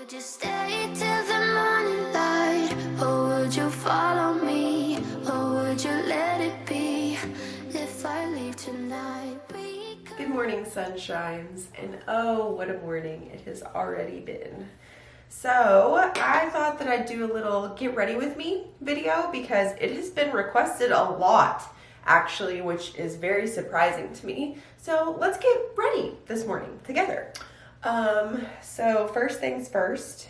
Would you stay till the morning light, or would you follow me, or would you let it be? If I leave tonight, we could... Good morning, sunshines, and oh, what a morning it has already been. So I thought that I'd do a little get ready with me video because it has been requested a lot, actually, which is very surprising to me. So let's get ready this morning together. So first things first,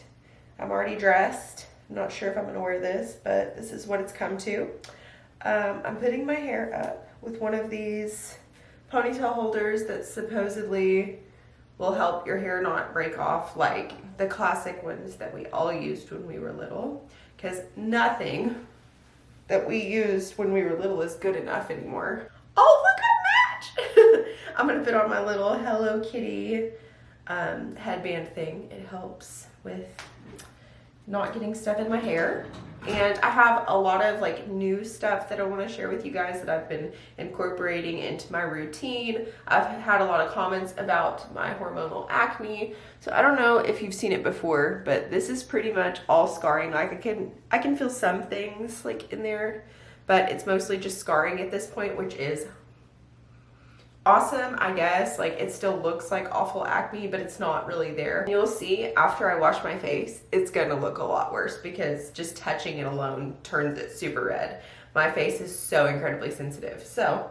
I'm already dressed. I'm not sure if I'm gonna wear this, but this is what it's come to. I'm putting my hair up with one of these ponytail holders that supposedly will help your hair not break off, like the classic ones that we all used when we were little, because nothing that we used when we were little is good enough anymore. Oh, look at match! I'm gonna put on my little Hello Kitty headband thing. It helps with not getting stuff in my hair. And I have a lot of like new stuff that I want to share with you guys that I've been incorporating into my routine. I've had a lot of comments about my hormonal acne. So I don't know if you've seen it before, but this is pretty much all scarring. Like I can feel some things like in there, but it's mostly just scarring at this point, which is awesome, I guess. Like it still looks like awful acne, but it's not really there. You'll see after I wash my face, it's gonna look a lot worse because just touching it alone turns it super red. My face is so incredibly sensitive. So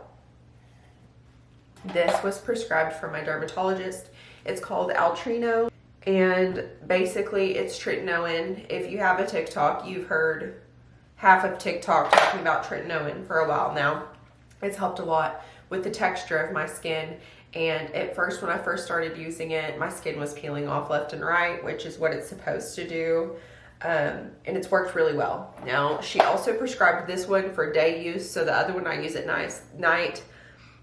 this was prescribed from my dermatologist. It's called Altreno, and basically it's tretinoin. If you have a TikTok, you've heard half of TikTok talking about tretinoin for a while now. It's helped a lot with the texture of my skin. And at first, when I first started using it, my skin was peeling off left and right, which is what it's supposed to do. And it's worked really well. Now, she also prescribed this one for day use. So the other one I use at night.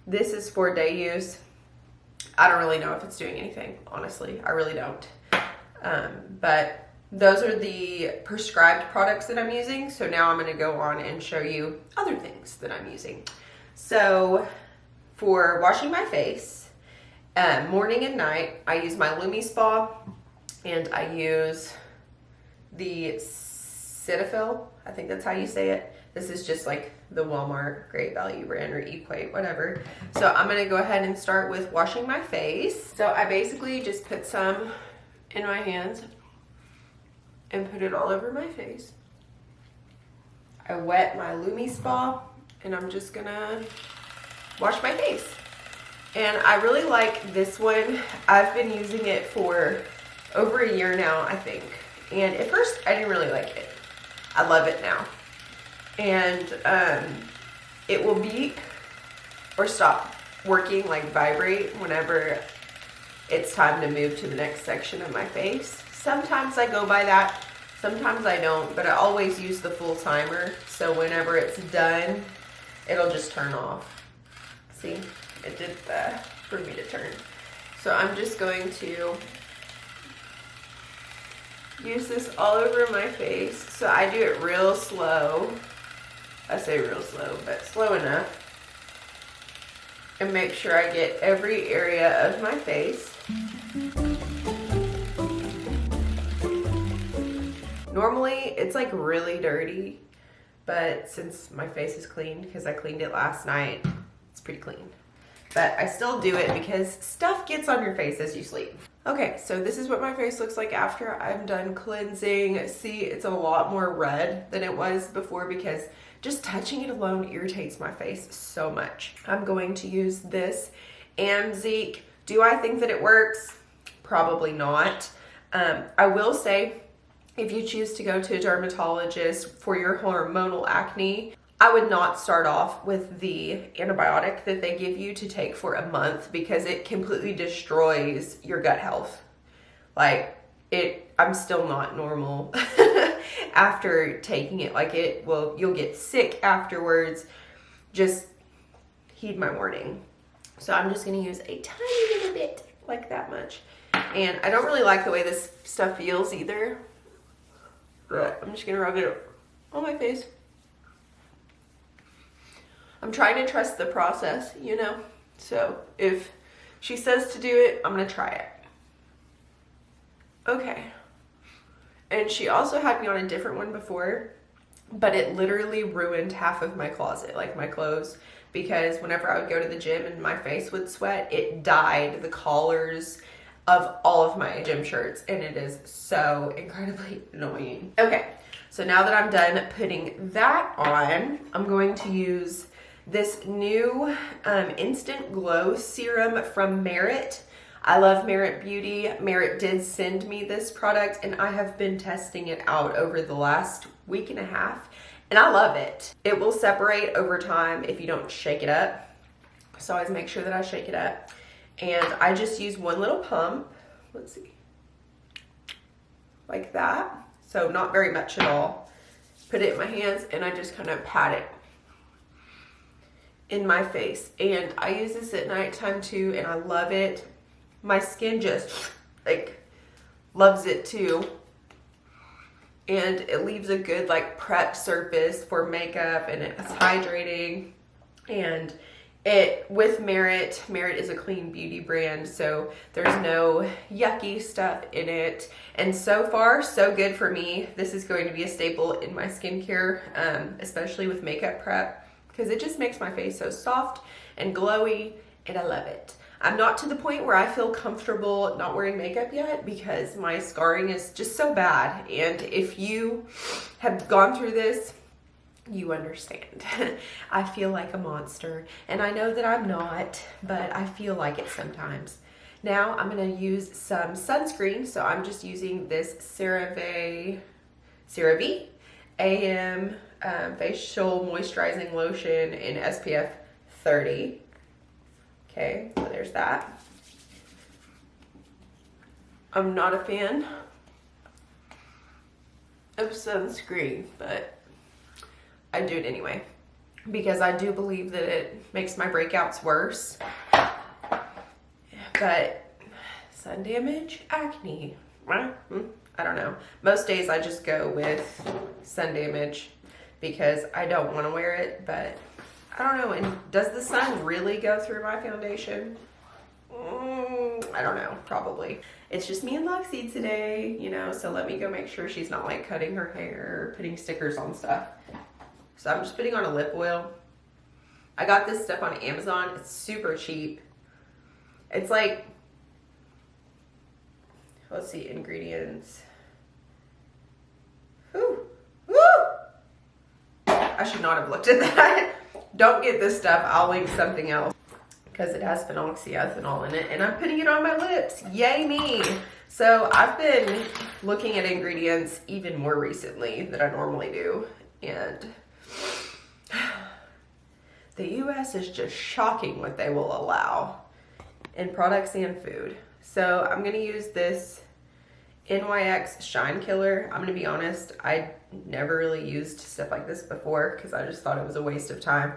This is for day use. I don't really know if it's doing anything, honestly. I really don't. But those are the prescribed products that I'm using. So now I'm gonna go on and show you other things that I'm using. So for washing my face, morning and night, I use my Lumispa, and I use the Cetaphil. I think that's how you say it. This is just like the Walmart Great Value brand or Equate, whatever. So I'm gonna go ahead and start with washing my face. So I basically just put some in my hands and put it all over my face. I wet my Lumispa, and I'm just gonna wash my face. And I really like this one. I've been using it for over a year now, I think. And at first I didn't really like it. I love it now. And it will beep or stop working, like vibrate, whenever it's time to move to the next section of my face. Sometimes I go by that, sometimes I don't, but I always use the full timer. So whenever it's done, it'll just turn off. See, it did for me to turn. So I'm just going to use this all over my face. So I do it real slow. I say real slow, but slow enough. And make sure I get every area of my face. Normally, it's like really dirty, but since my face is clean, because I cleaned it last night, it's pretty clean. But I still do it because stuff gets on your face as you sleep. Okay, so this is what my face looks like after I'm done cleansing. See, it's a lot more red than it was before because just touching it alone irritates my face so much. I'm going to use this Amzeek. Do I think that it works? Probably not. I will say, if you choose to go to a dermatologist for your hormonal acne, I would not start off with the antibiotic that they give you to take for a month because it completely destroys your gut health. Like I'm still not normal after taking it. Like you'll get sick afterwards. Just heed my warning. So I'm just gonna use a tiny little bit, like that much. And I don't really like the way this stuff feels either. But I'm just gonna rub it on my face. I'm trying to trust the process, you know? So if she says to do it, I'm gonna try it. Okay. And she also had me on a different one before, but it literally ruined half of my closet, like my clothes, because whenever I would go to the gym and my face would sweat, it dyed the collars of all of my gym shirts, and it is so incredibly annoying. Okay, so now that I'm done putting that on, I'm going to use this new Instant Glow Serum from Merit. I love Merit Beauty. Merit did send me this product, and I have been testing it out over the last week and a half, and I love it. It will separate over time if you don't shake it up, so I always make sure that I shake it up. And I just use one little pump, let's see, like that. So not very much at all. Put it in my hands and I just kind of pat it in my face. And I use this at nighttime too, and I love it. My skin just like loves it too. And it leaves a good like prep surface for makeup, and it's hydrating. And it with Merit is a clean beauty brand, so there's no yucky stuff in it. And so far, so good for me. This is going to be a staple in my skincare, especially with makeup prep, because it just makes my face so soft and glowy, and I love it. I'm not to the point where I feel comfortable not wearing makeup yet, because my scarring is just so bad. And if you have gone through this, you understand. I feel like a monster, and I know that I'm not, but I feel like it sometimes. Now I'm going to use some sunscreen, so I'm just using this Cerave AM facial moisturizing lotion in SPF 30. Okay, so there's that. I'm not a fan of sunscreen, but I do it anyway, because I do believe that it makes my breakouts worse. But sun damage, acne, I don't know. Most days I just go with sun damage because I don't want to wear it, but I don't know. And does the sun really go through my foundation? I don't know, probably. It's just me and Luxie today, you know, so let me go make sure she's not like cutting her hair or putting stickers on stuff. So I'm just putting on a lip oil. I got this stuff on Amazon. It's super cheap. It's like, let's see, ingredients. Whew. Woo! I should not have looked at that. Don't get this stuff. I'll link something else, because it has phenoxyethanol in it, and I'm putting it on my lips. Yay me! So I've been looking at ingredients even more recently than I normally do, and the US is just shocking what they will allow in products and food. So I'm going to use this NYX Shine Killer. I'm going to be honest, I never really used stuff like this before because I just thought it was a waste of time.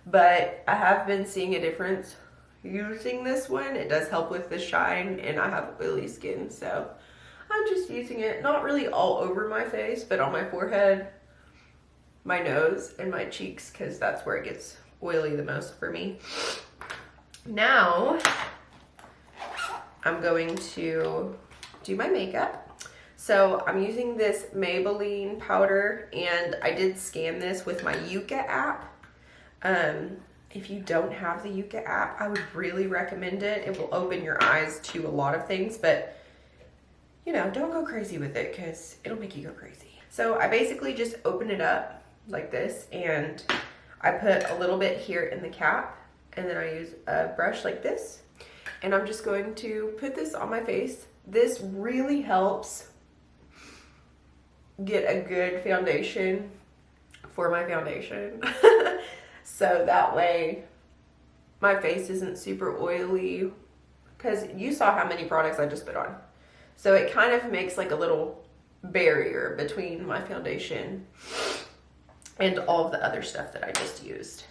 But I have been seeing a difference using this one. It does help with the shine, and I have oily skin, so I'm just using it not really all over my face, but on my forehead, my nose, and my cheeks, because that's where it gets oily the most for me. Now I'm going to do my makeup. So I'm using this Maybelline powder, and I did scan this with my YUKA app. If you don't have the YUKA app, I would really recommend it. It will open your eyes to a lot of things, but you know, don't go crazy with it because it'll make you go crazy. So I basically just open it up like this, and I put a little bit here in the cap, and then I use a brush like this, and I'm just going to put this on my face. This really helps get a good foundation for my foundation. So that way my face isn't super oily, because you saw how many products I just put on. So it kind of makes like a little barrier between my foundation and all of the other stuff that I just used.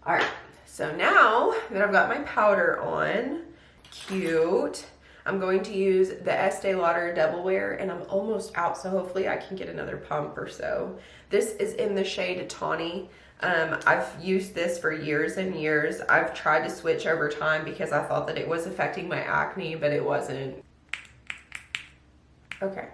All right, so now that I've got my powder on, cute, I'm going to use the Estee Lauder Double Wear, and I'm almost out, so hopefully I can get another pump or so. This is in the shade Tawny. I've used this for years and years. I've tried to switch over time because I thought that it was affecting my acne, but it wasn't. Okay,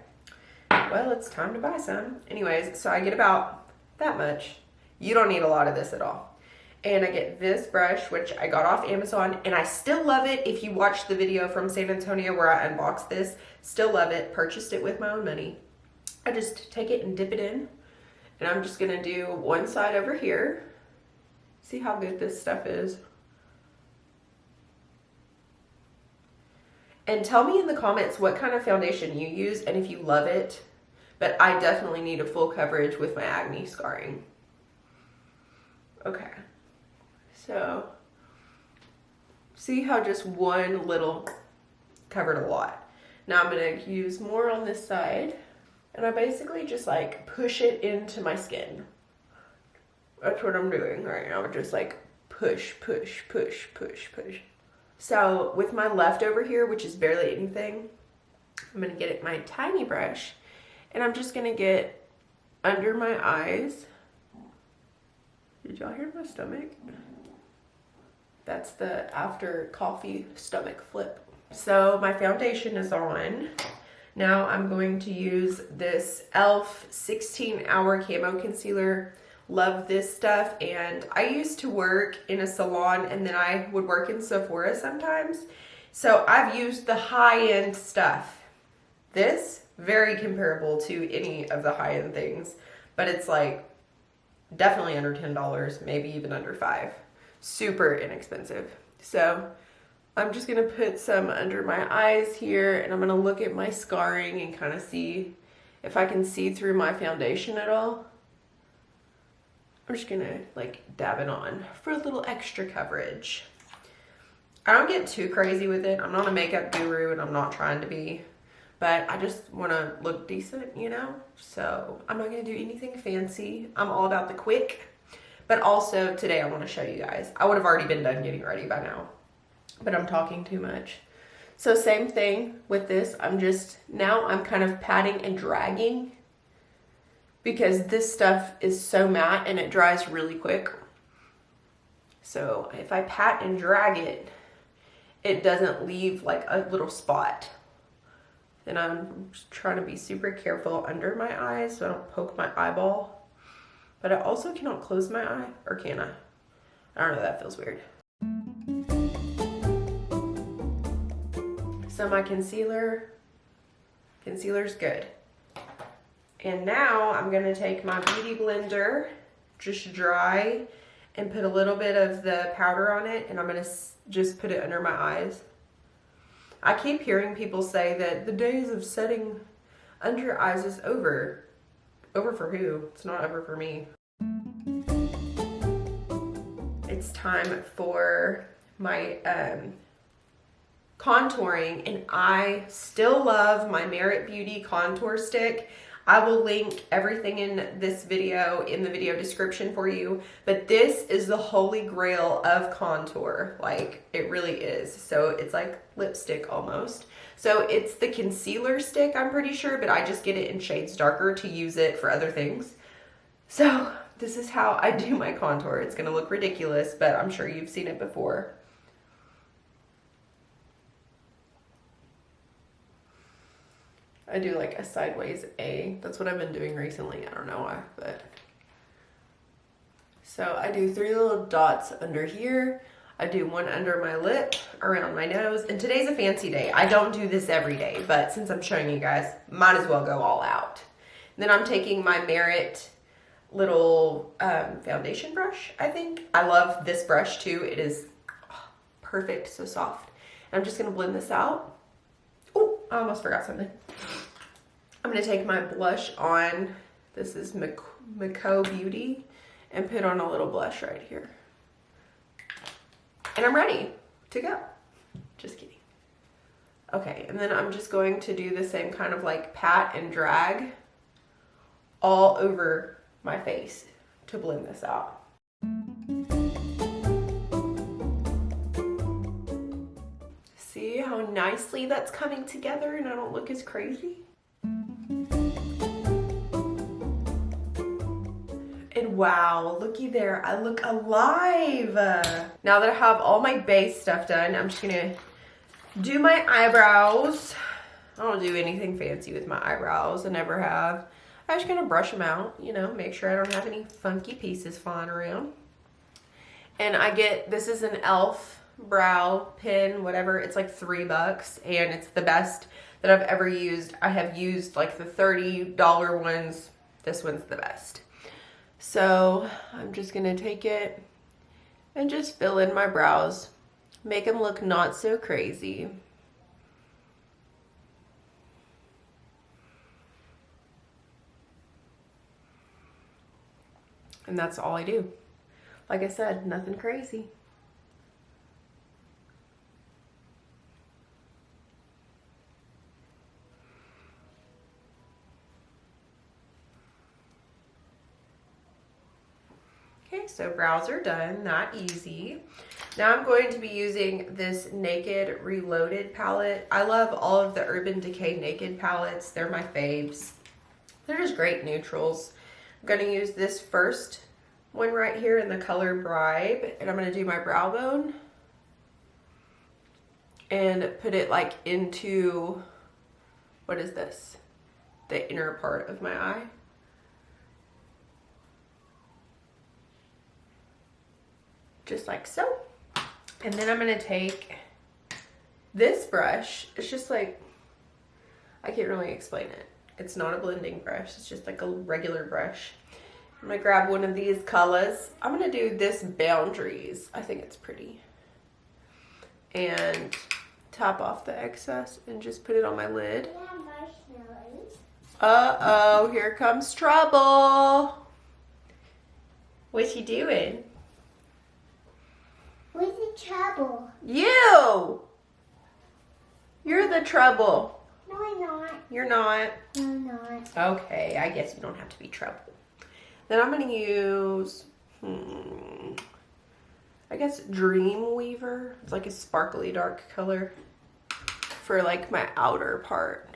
well, it's time to buy some. Anyways, so I get about that much. You don't need a lot of this at all. And I get this brush, which I got off Amazon, and I still love it. If you watched the video from San Antonio where I unboxed this, still love it. Purchased it with my own money. I just take it and dip it in. And I'm just gonna do one side over here. See how good this stuff is? And tell me in the comments what kind of foundation you use and if you love it. But I definitely need a full coverage with my acne scarring. Okay. So, see how just one little covered a lot. Now I'm gonna use more on this side. And I basically just like push it into my skin. That's what I'm doing right now. Just like push, push, push, push, push. So with my leftover here, which is barely anything, I'm gonna get my tiny brush and I'm just gonna get under my eyes. Did y'all hear my stomach? That's the after coffee stomach flip. So my foundation is on. Now I'm going to use this e.l.f. 16-hour camo concealer. Love this stuff. And I used to work in a salon and then I would work in Sephora sometimes. So I've used the high-end stuff. This, very comparable to any of the high-end things. But it's like definitely under $10, maybe even under $5. Super inexpensive. So I'm just gonna put some under my eyes here and I'm gonna look at my scarring and kind of see if I can see through my foundation at all. I'm just gonna like dab it on for a little extra coverage. I don't get too crazy with it. I'm not a makeup guru and I'm not trying to be, but I just wanna look decent, you know? So I'm not gonna do anything fancy. I'm all about the quick, but also today I wanna show you guys. I would have already been done getting ready by now, but I'm talking too much. So same thing with this. Now I'm kind of patting and dragging because this stuff is so matte and it dries really quick. So if I pat and drag it, it doesn't leave like a little spot. And I'm just trying to be super careful under my eyes so I don't poke my eyeball. But I also cannot close my eye, or can I? I don't know, that feels weird. So my concealer's good. And now I'm gonna take my beauty blender, just dry, and put a little bit of the powder on it, and I'm gonna just put it under my eyes. I keep hearing people say that the days of setting under your eyes is over. Over for who? It's not over for me. It's time for my contouring, and I still love my Merit Beauty contour stick. I will link everything in this video in the video description for you, but this is the holy grail of contour. Like, it really is. So it's like lipstick almost. So it's the concealer stick, I'm pretty sure, but I just get it in shades darker to use it for other things. So this is how I do my contour. It's gonna look ridiculous, but I'm sure you've seen it before. I do like a sideways A. That's what I've been doing recently. I don't know why, but. So I do 3 little dots under here. I do one under my lip, around my nose. And today's a fancy day. I don't do this every day, but since I'm showing you guys, might as well go all out. And then I'm taking my Merit little foundation brush, I think. I love this brush too. It is perfect, so soft. And I'm just gonna blend this out. Oh, I almost forgot something. I'm gonna take my blush on. This is Miko Beauty, and put on a little blush right here. And I'm ready to go. Just kidding. Okay, and then I'm just going to do the same kind of like pat and drag all over my face to blend this out. See how nicely that's coming together and I don't look as crazy? And wow, looky there, I look alive. Now that I have all my base stuff done, I'm just gonna do my eyebrows. I don't do anything fancy with my eyebrows. I never have. I just kind of brush them out, you know, make sure I don't have any funky pieces flying around. And I get, this is an e.l.f. brow pen, whatever. It's like $3 and it's the best that I've ever used. I have used like the $30 ones. This one's the best. So I'm just gonna take it and just fill in my brows. Make them look not so crazy. And that's all I do. Like I said, nothing crazy. Okay, so brows are done, not easy. Now I'm going to be using this Naked Reloaded palette. I love all of the Urban Decay Naked palettes. They're my faves. They're just great neutrals. I'm going to use this first one right here in the color Bribe, and I'm going to do my brow bone and put it like into, what is this? The inner part of my eye. Just like so. And then I'm going to take this brush. It's just like, I can't really explain it. It's not a blending brush. It's just like a regular brush. I'm going to grab one of these colors. I'm going to do this Boundaries. I think it's pretty. And top off the excess and just put it on my lid. Uh-oh, here comes trouble. What's you doing? What's the trouble? You! You're the trouble. No, I'm not. You're not? No, I'm not. Okay, I guess you don't have to be trouble. Then I'm going to use, I guess Dreamweaver. It's like a sparkly dark color for like my outer part.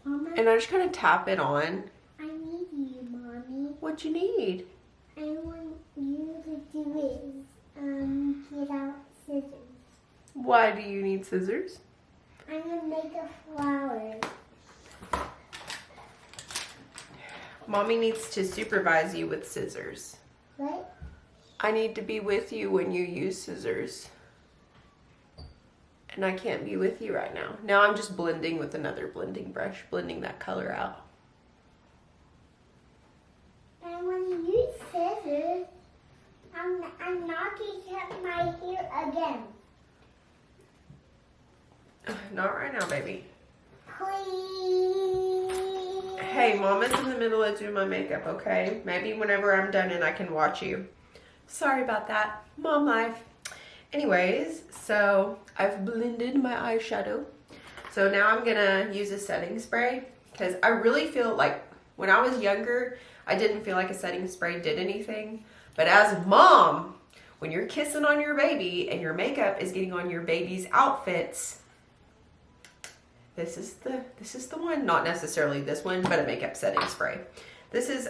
Mama, And I just kind of tap it on. I need you, Mommy. What you need? I want you to do it. Get out scissors. Why do you need scissors? I'm gonna make a flower. Mommy needs to supervise you with scissors. What? I need to be with you when you use scissors. And I can't be with you right now. Now I'm just blending with another blending brush, blending that color out. I want to use scissors. I'm knocking at my hair again. Not right now, baby. Please. Hey, Mama's in the middle of doing my makeup, okay? Maybe whenever I'm done and I can watch you. Sorry about that. Mom life. Anyways, so I've blended my eyeshadow. So now I'm gonna use a setting spray because I really feel like when I was younger, I didn't feel like a setting spray did anything. But as a mom, when you're kissing on your baby and your makeup is getting on your baby's outfits, this is the one. Not necessarily this one, but a makeup setting spray. This is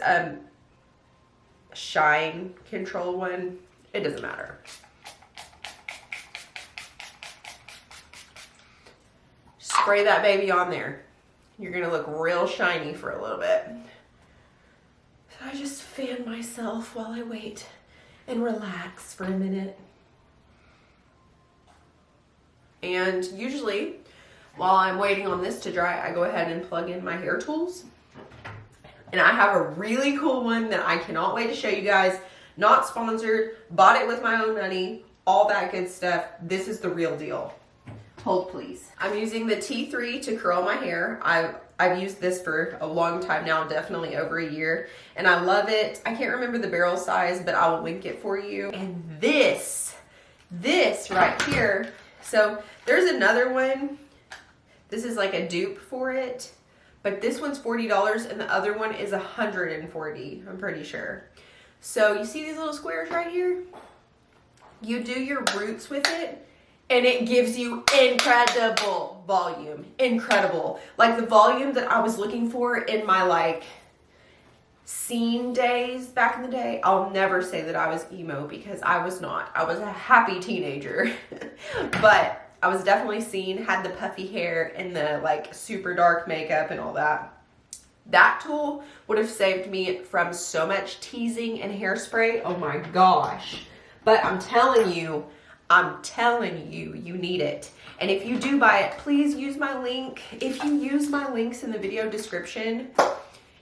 shine control one. It doesn't matter. Spray that baby on there. You're gonna look real shiny for a little bit. So I just fan myself while I wait and relax for a minute. And usually, while I'm waiting on this to dry, I go ahead and plug in my hair tools. And I have a really cool one that I cannot wait to show you guys. Not sponsored, bought it with my own money, all that good stuff. This is the real deal. Hold please. I'm using the T3 to curl my hair. I've used this for a long time now, definitely over a year. And I love it. I can't remember the barrel size, but I will link it for you. And this right here. So there's another one. This is like a dupe for it, but this one's $40 and the other one is $140, I'm pretty sure. So you see these little squares right here? You do your roots with it and it gives you incredible volume. Incredible. Like the volume that I was looking for in my like scene days back in the day. I'll never say that I was emo because I was not. I was a happy teenager. But I was definitely seen, had the puffy hair and the like super dark makeup and all that. That tool would have saved me from so much teasing and hairspray. Oh my gosh. But I'm telling you, you need it. And if you do buy it, please use my link. If you use my links in the video description,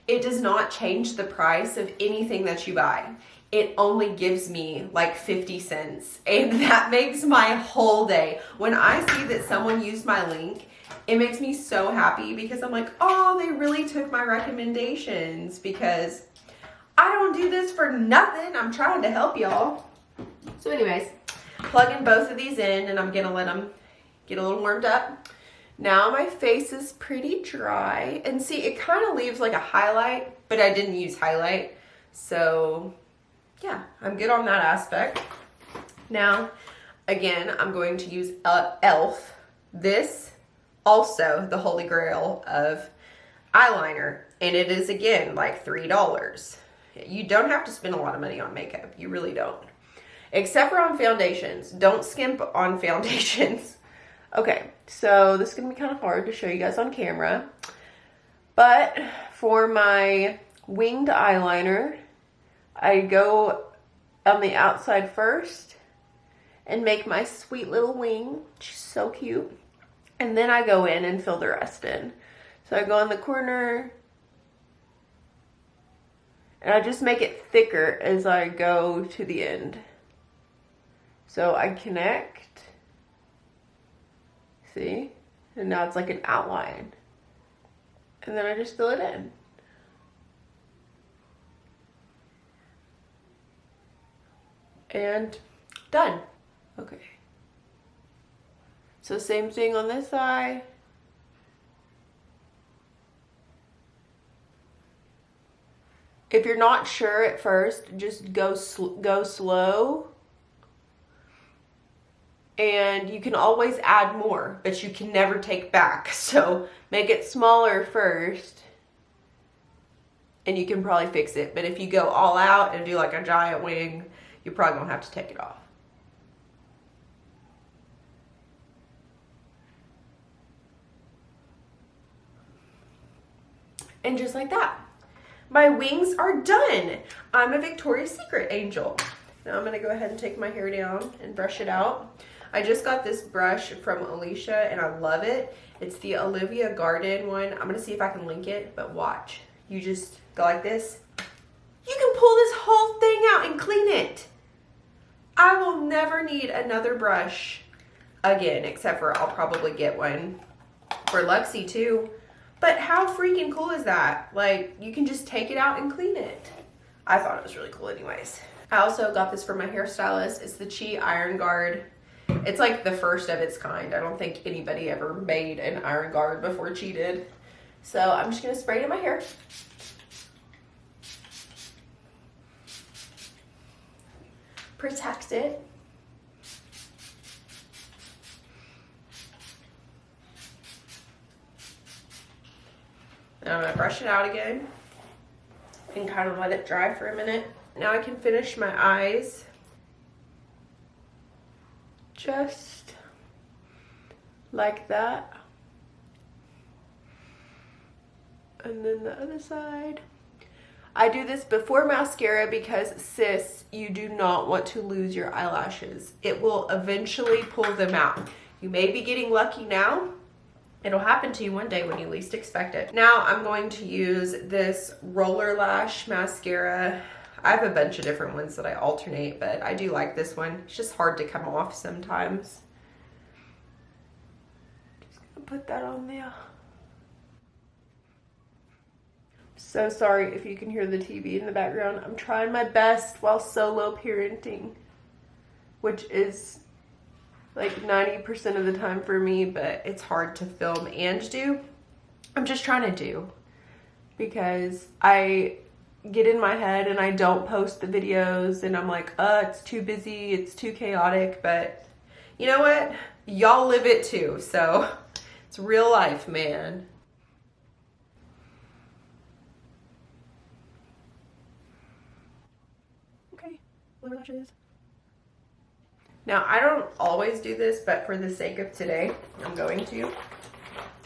it does not change the price of anything that you buy. It only gives me like 50 cents. And that makes my whole day. When I see that someone used my link, it makes me so happy because I'm like, oh, they really took my recommendations, because I don't do this for nothing. I'm trying to help y'all. So anyways, plugging both of these in, and I'm gonna let them get a little warmed up. Now my face is pretty dry, and see, it kind of leaves like a highlight, but I didn't use highlight. So yeah, I'm good on that aspect. Now, again, I'm going to use e.l.f. This, also the holy grail of eyeliner, and it is again like $3. You don't have to spend a lot of money on makeup. You really don't. Except for on foundations. Don't skimp on foundations. Okay, so this is going to be kind of hard to show you guys on camera. But for my winged eyeliner, I go on the outside first and make my sweet little wing. She's so cute. And then I go in and fill the rest in. So I go in the corner, and I just make it thicker as I go to the end. So I connect, see? And now it's like an outline. And then I just fill it in. And done. Okay. So same thing on this eye. If you're not sure at first, just go slow. And you can always add more, but you can never take back. So make it smaller first, and you can probably fix it. But if you go all out and do like a giant wing, you're probably gonna have to take it off. And just like that, my wings are done. I'm a Victoria's Secret angel. Now I'm gonna go ahead and take my hair down and brush it out. I just got this brush from Alicia and I love it. It's the Olivia Garden one. I'm gonna see if I can link it, but watch. You just go like this. You can pull this whole thing out and clean it. I will never need another brush again, except for I'll probably get one for Luxie too. But how freaking cool is that? Like, you can just take it out and clean it. I thought it was really cool anyways. I also got this from my hairstylist. It's the Chi Iron Guard. It's like the first of its kind. I don't think anybody ever made an iron guard before Chi did. So I'm just gonna spray it in my hair. Protect it. And I'm gonna brush it out again and kind of let it dry for a minute. Now I can finish my eyes. Just like that. And then the other side. I do this before mascara because, sis, you do not want to lose your eyelashes. It will eventually pull them out. You may be getting lucky now. It'll happen to you one day when you least expect it. Now I'm going to use this Roller Lash mascara. I have a bunch of different ones that I alternate, but I do like this one. It's just hard to come off sometimes. Just gonna put that on there. So sorry if you can hear the TV in the background. I'm trying my best while solo parenting, which is like 90% of the time for me, but it's hard to film and do. I'm just trying to do, because I get in my head and I don't post the videos and I'm like, it's too busy, it's too chaotic. But you know what? Y'all live it too, so it's real life, man. Okay, lower lashes. Now, I don't always do this, but for the sake of today, I'm going to.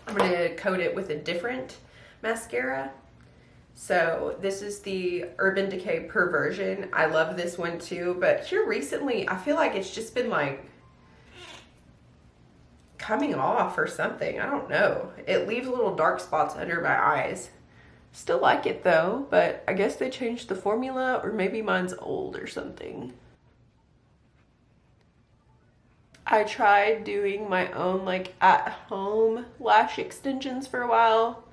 I'm going to coat it with a different mascara. So this is the Urban Decay Perversion. I love this one too, but here recently, I feel like it's just been like coming off or something. I don't know. It leaves little dark spots under my eyes. Still like it though, but I guess they changed the formula, or maybe mine's old or something. I tried doing my own like at-home lash extensions for a while,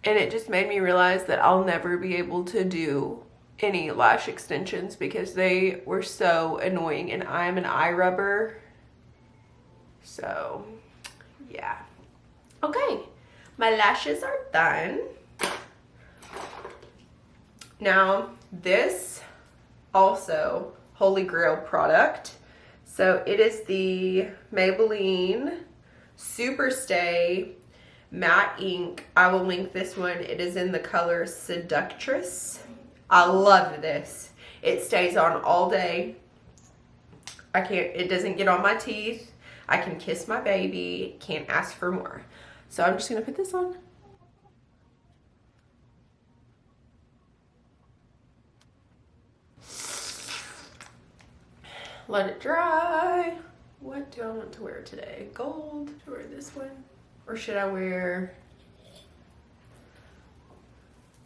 and it just made me realize that I'll never be able to do any lash extensions because they were so annoying, and I'm an eye rubber. So, yeah. Okay, my lashes are done. Now, this also Holy Grail product. So it is the Maybelline Superstay Matte Ink. I will link this one. It is in the color Seductress. I love this. It stays on all day. It doesn't get on my teeth. I can kiss my baby. Can't ask for more. So I'm just gonna put this on. Let it dry. What do I want to wear today? Gold. Should I wear this one? Or should I wear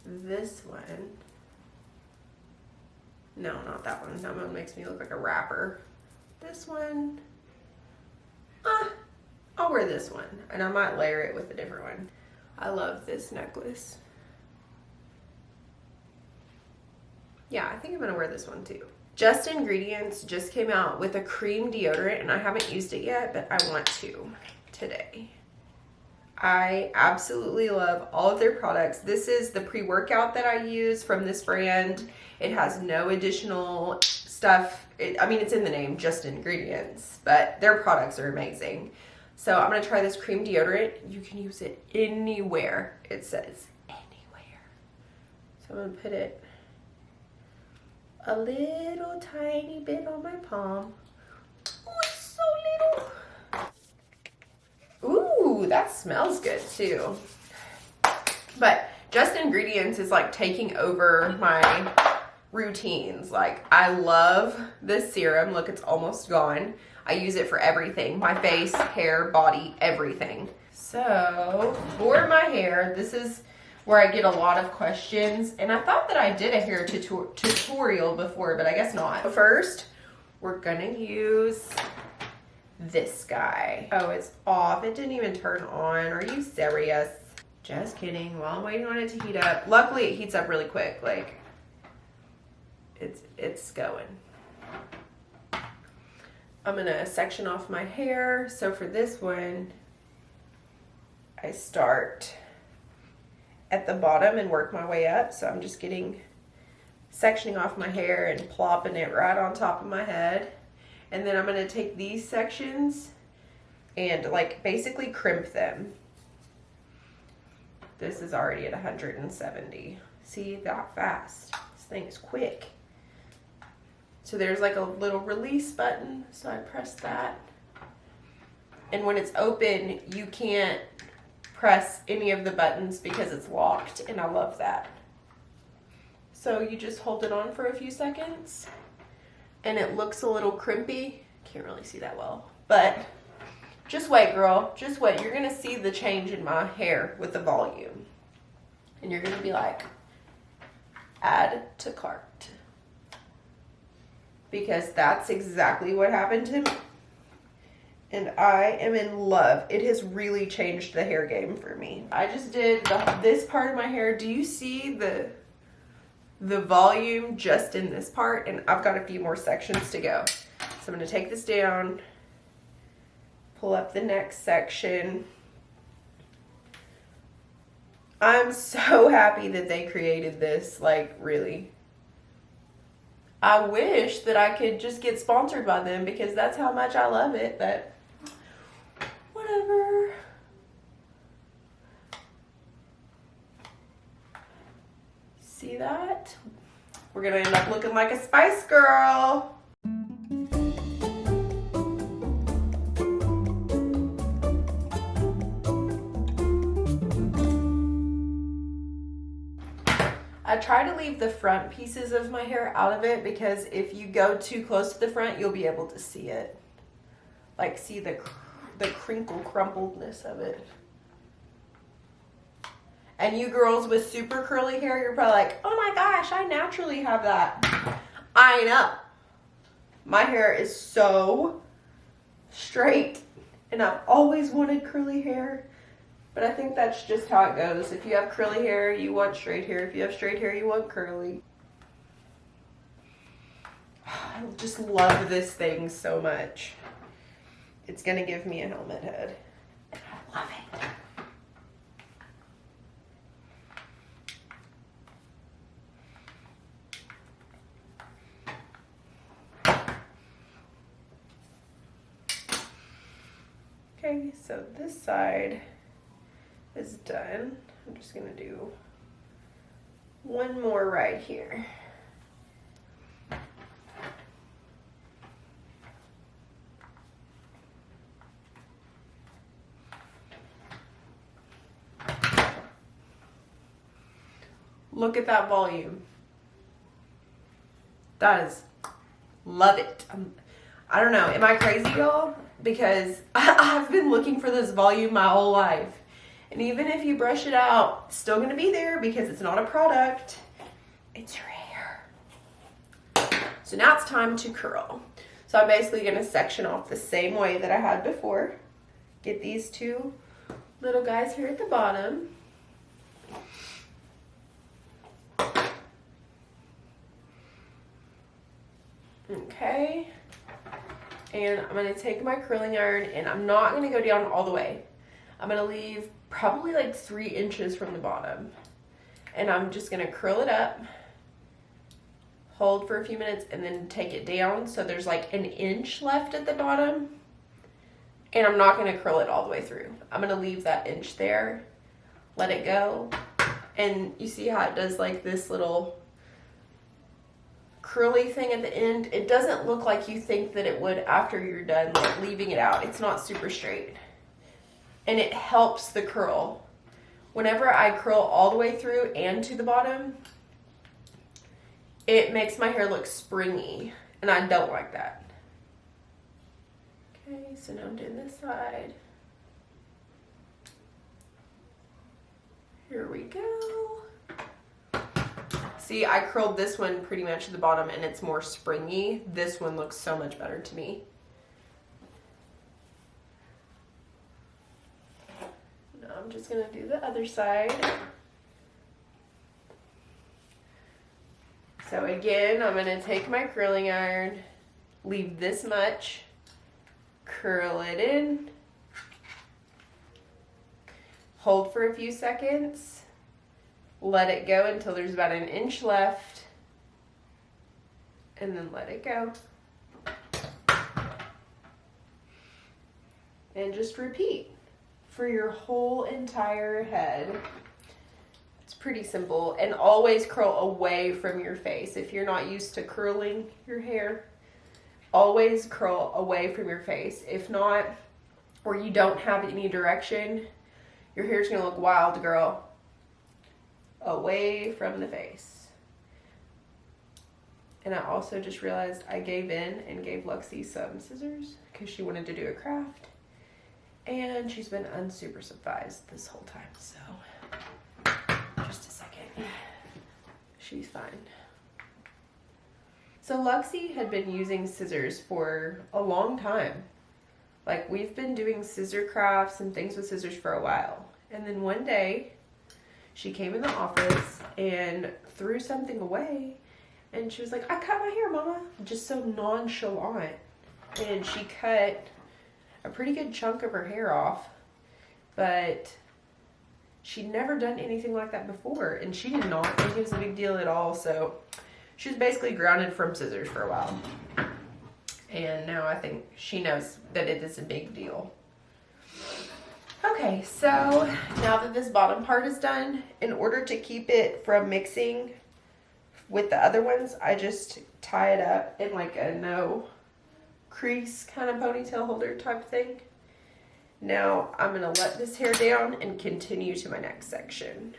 this one? No, not that one. That one makes me look like a rapper. This one. I'll wear this one. And I might layer it with a different one. I love this necklace. Yeah, I think I'm gonna wear this one too. Just Ingredients just came out with a cream deodorant, and I haven't used it yet, but I want to today. I absolutely love all of their products. This is the pre-workout that I use from this brand. It has no additional stuff. I mean, it's in the name, Just Ingredients, but their products are amazing. So I'm gonna try this cream deodorant. You can use it anywhere. It says anywhere. So I'm gonna put it a little tiny bit on my palm. Oh, it's so little. Ooh, that smells good too. But Just Ingredients is like taking over my routines. Like, I love this serum. Look, it's almost gone. I use it for everything. My face, hair, body, everything. So for my hair, this is where I get a lot of questions, and I thought that I did a hair tutorial before, but I guess not. First, we're gonna use this guy. Oh, it's off. It didn't even turn on. Are you serious? Just kidding. While I'm waiting on it to heat up. Luckily, it heats up really quick. Like, it's going. I'm gonna section off my hair. So for this one, I start at the bottom and work my way up. So I'm just sectioning off my hair and plopping it right on top of my head. And then I'm gonna take these sections and like basically crimp them. This is already at 170. See, that fast. This thing is quick. So there's like a little release button. So I press that. And when it's open, you can't press any of the buttons because it's locked, and I love that. So you just hold it on for a few seconds, and it looks a little crimpy. Can't really see that well, but just wait, girl. Just wait. You're gonna see the change in my hair with the volume, and you're gonna be like, add to cart, because that's exactly what happened to me. And I am in love. It has really changed the hair game for me. I just did this part of my hair. Do you see the volume just in this part? And I've got a few more sections to go. So I'm gonna take this down, pull up the next section. I'm so happy that they created this, like, really. I wish that I could just get sponsored by them because that's how much I love it, but whatever. See that? We're gonna end up looking like a Spice Girl. I try to leave the front pieces of my hair out of it because if you go too close to the front, you'll be able to see it. Like, see the crinkle crumpledness of it. And you girls with super curly hair, you're probably like, oh my gosh, I naturally have that. I know. My hair is so straight, and I've always wanted curly hair. But I think that's just how it goes. If you have curly hair, you want straight hair. If you have straight hair, you want curly. I just love this thing so much. It's gonna give me a helmet head. And I love it. Okay, so this side is done. I'm just gonna do one more right here. Look at that volume. That is, love it. I don't know, am I crazy, y'all? Because I've been looking for this volume my whole life. And even if you brush it out, it's still gonna be there because it's not a product, it's your hair. So now it's time to curl. So I'm basically gonna section off the same way that I had before. Get these two little guys here at the bottom. Okay. And I'm gonna take my curling iron and I'm not gonna go down all the way. I'm gonna leave probably like 3 inches from the bottom. And I'm just gonna curl it up, hold for a few minutes, and then take it down so there's like 1 inch left at the bottom. And I'm not gonna curl it all the way through. I'm gonna leave that inch there, let it go. And you see how it does like this little curly thing at the end? It doesn't look like you think that it would after you're done like leaving it out. It's not super straight. And it helps the curl. Whenever I curl all the way through and to the bottom, it makes my hair look springy, and I don't like that. Okay, so now I'm doing this side. Here we go. See, I curled this one pretty much to the bottom and it's more springy. This one looks so much better to me. Now I'm just gonna do the other side. So again, I'm gonna take my curling iron, leave this much, curl it in, hold for a few seconds, let it go until there's about 1 inch left, and then let it go. And just repeat for your whole entire head. It's pretty simple. And always curl away from your face. If you're not used to curling your hair, always curl away from your face. If not, or you don't have any direction, your hair's gonna look wild, girl. Away from the face. And I also just realized I gave in and gave Luxie some scissors because she wanted to do a craft. And she's been unsupervised this whole time, so just a second. She's fine. So Luxie had been using scissors for a long time. Like, we've been doing scissor crafts and things with scissors for a while. And then one day, she came in the office and threw something away. And she was like, I cut my hair, Mama. Just so nonchalant. And she cut a pretty good chunk of her hair off. But she'd never done anything like that before. And she did not think it was a big deal at all. So she was basically grounded from scissors for a while. And now I think she knows that it is a big deal. Okay, so now that this bottom part is done, in order to keep it from mixing with the other ones, I just tie it up in like a no crease kind of ponytail holder type thing. Now I'm gonna let this hair down and continue to my next section.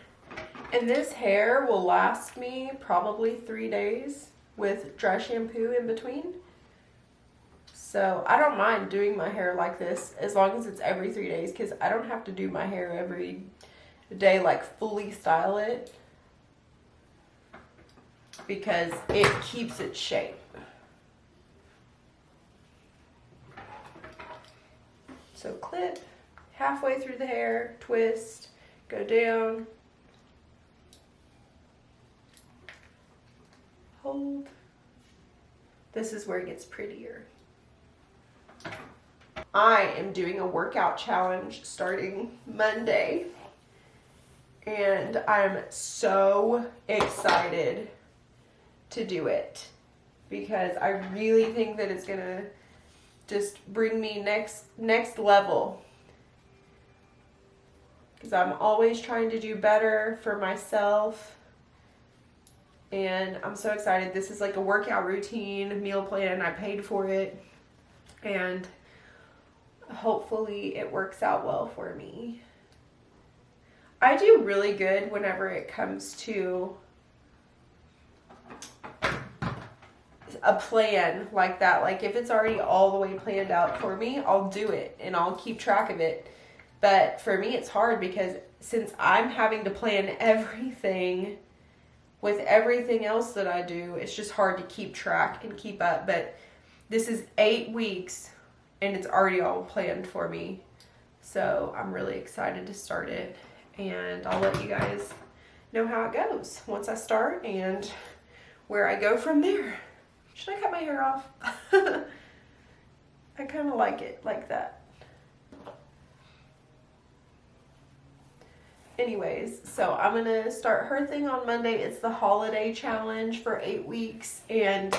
And this hair will last me probably 3 days with dry shampoo in between. So I don't mind doing my hair like this as long as it's every 3 days, because I don't have to do my hair every day, like fully style it, because it keeps its shape. So clip halfway through the hair, twist, go down, hold. This is where it gets prettier. I am doing a workout challenge starting Monday, and I'm so excited to do it because I really think that it's gonna just bring me next level, because I'm always trying to do better for myself, and I'm so excited. This is like a workout routine, meal plan. I paid for it, and hopefully it works out well for me. I do really good whenever it comes to a plan like that. Like if it's already all the way planned out for me, I'll do it and I'll keep track of it. But for me, it's hard because since I'm having to plan everything with everything else that I do, it's just hard to keep track and keep up. But this is 8 weeks and it's already all planned for me. So I'm really excited to start it, and I'll let you guys know how it goes once I start and where I go from there. Should I cut my hair off? I kind of like it like that. Anyways, so I'm gonna start her thing on Monday. It's the holiday challenge for 8 weeks, and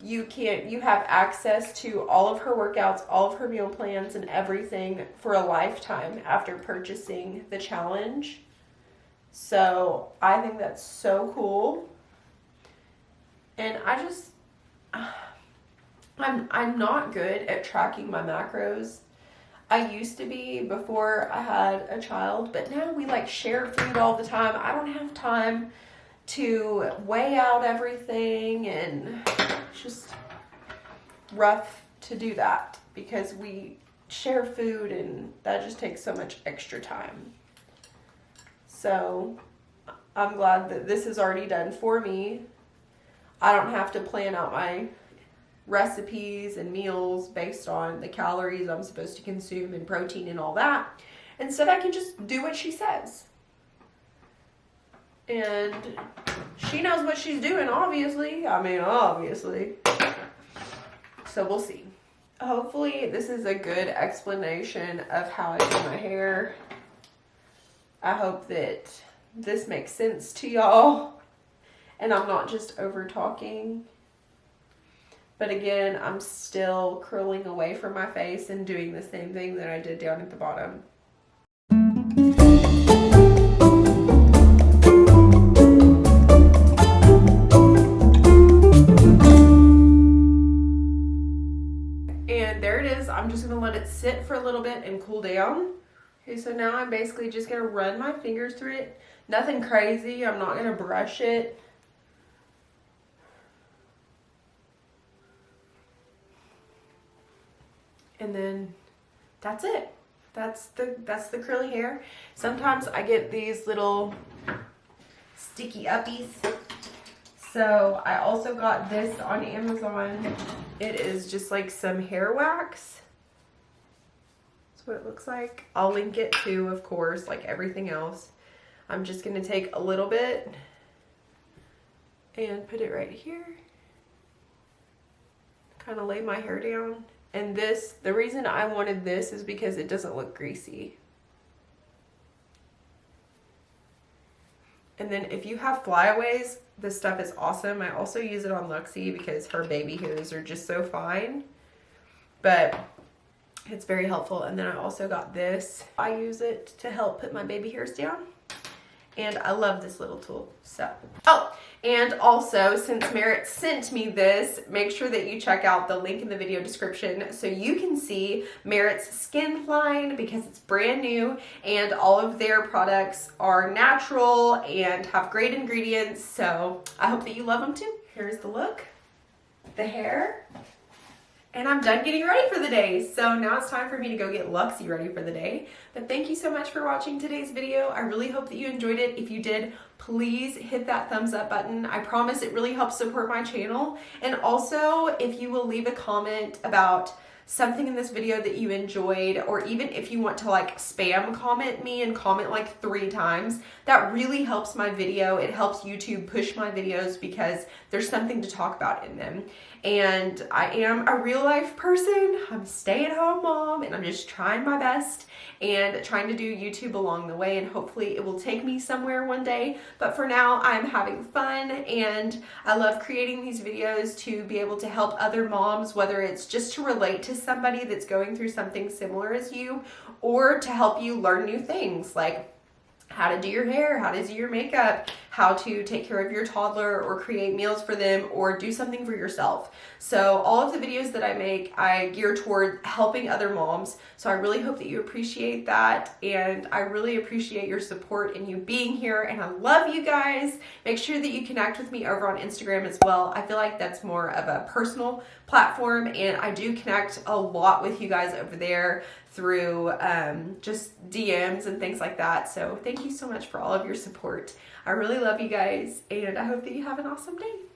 you have access to all of her workouts, all of her meal plans, and everything for a lifetime after purchasing the challenge. So I think that's so cool. And I'm not good at tracking my macros. I used to be before I had a child, but now we like share food all the time. I don't have time to weigh out everything, and it's just rough to do that because we share food and that just takes so much extra time. So I'm glad that this is already done for me. I don't have to plan out my recipes and meals based on the calories I'm supposed to consume and protein and all that. Instead, I can just do what she says. And she knows what she's doing, obviously. Obviously. So we'll see. Hopefully, this is a good explanation of how I do my hair. I hope that this makes sense to y'all and I'm not just over talking. But again, I'm still curling away from my face and doing the same thing that I did down at the bottom. And there it is. I'm just going to let it sit for a little bit and cool down. Okay, so now I'm basically just going to run my fingers through it. Nothing crazy. I'm not going to brush it. And then that's it. That's the curly hair. Sometimes I get these little sticky uppies. So I also got this on Amazon. It is just like some hair wax. That's what it looks like. I'll link it too, of course, like everything else. I'm just gonna take a little bit and put it right here. Kind of lay my hair down. And this, the reason I wanted this is because it doesn't look greasy. And then if you have flyaways, this stuff is awesome. I also use it on Luxie because her baby hairs are just so fine. But it's very helpful. And then I also got this. I use it to help put my baby hairs down. And I love this little tool. So, oh, and also since Merritt sent me this, make sure that you check out the link in the video description so you can see Merritt's skin line, because it's brand new and all of their products are natural and have great ingredients. So I hope that you love them too. Here's the look, the hair, and I'm done getting ready for the day. So now it's time for me to go get Luxie ready for the day. But thank you so much for watching today's video. I really hope that you enjoyed it. If you did, please hit that thumbs up button. I promise it really helps support my channel. And also, if you will leave a comment about something in this video that you enjoyed, or even if you want to like spam comment me and comment like 3 times, that really helps my video. It helps YouTube push my videos because there's something to talk about in them. And I am a real life person. I'm a stay-at-home mom, and I'm just trying my best and trying to do YouTube along the way, and hopefully it will take me somewhere one day. But for now, I'm having fun, and I love creating these videos to be able to help other moms, whether it's just to relate to somebody that's going through something similar as you, or to help you learn new things like how to do your hair, how to do your makeup, how to take care of your toddler or create meals for them or do something for yourself. So all of the videos that I make, I gear toward helping other moms. So I really hope that you appreciate that, and I really appreciate your support and you being here, and I love you guys. Make sure that you connect with me over on Instagram as well. I feel like that's more of a personal platform, and I do connect a lot with you guys over there through just DMs and things like that. So thank you so much for all of your support. I really love you guys, and I hope that you have an awesome day.